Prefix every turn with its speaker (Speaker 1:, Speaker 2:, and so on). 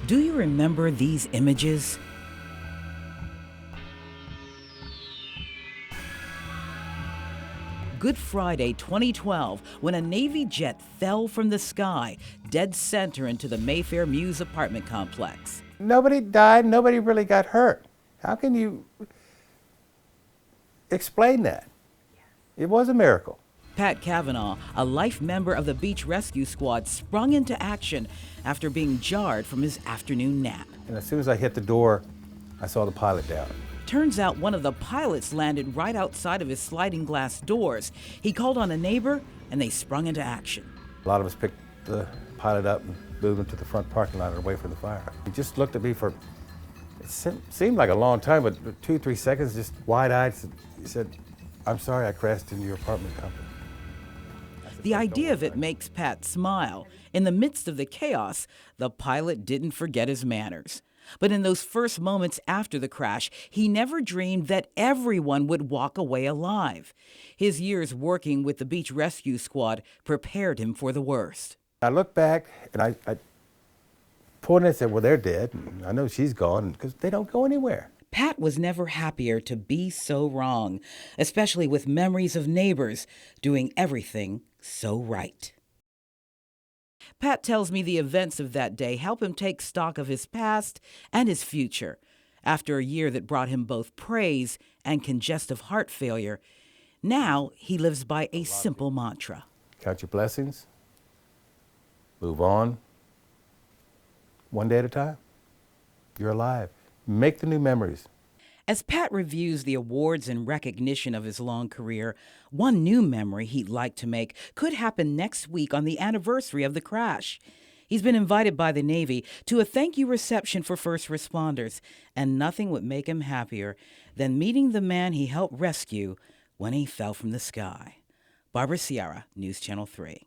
Speaker 1: Do you remember these images? Good Friday 2012, when a Navy jet fell from the sky, dead center into the Mayfair Mews apartment complex.
Speaker 2: Nobody died, nobody really got hurt. How can you explain that? It was a miracle.
Speaker 1: Pat Cavanaugh, a life member of the beach rescue squad, sprung into action after being jarred from his afternoon nap.
Speaker 2: And as soon as I hit the door, I saw the pilot down.
Speaker 1: Turns out one of the pilots landed right outside of his sliding glass doors. He called on a neighbor, and they sprung into action.
Speaker 2: A lot of us picked the pilot up and moved him to the front parking lot away from the fire. He just looked at me for, it seemed like a long time, but 2-3 seconds, just wide-eyed. He said, "I'm sorry I crashed into your apartment complex."
Speaker 1: The idea of it makes Pat smile. In the midst of the chaos, the pilot didn't forget his manners. But in those first moments after the crash, he never dreamed that everyone would walk away alive. His years working with the beach rescue squad prepared him for the worst.
Speaker 2: I looked back and I pointed and said, "Well, they're dead. And I know she's gone," because they don't go anywhere.
Speaker 1: Pat was never happier to be so wrong, especially with memories of neighbors doing everything so right. Pat tells me the events of that day help him take stock of his past and his future. After a year that brought him both praise and congestive heart failure, now he lives by a simple mantra.
Speaker 2: Count your blessings. Move on. One day at a time. You're alive. Make the new memories.
Speaker 1: As Pat reviews the awards and recognition of his long career, one new memory he'd like to make could happen next week on the anniversary of the crash. He's been invited by the Navy to a thank you reception for first responders, and nothing would make him happier than meeting the man he helped rescue when he fell from the sky. Barbara Sierra, News Channel 3.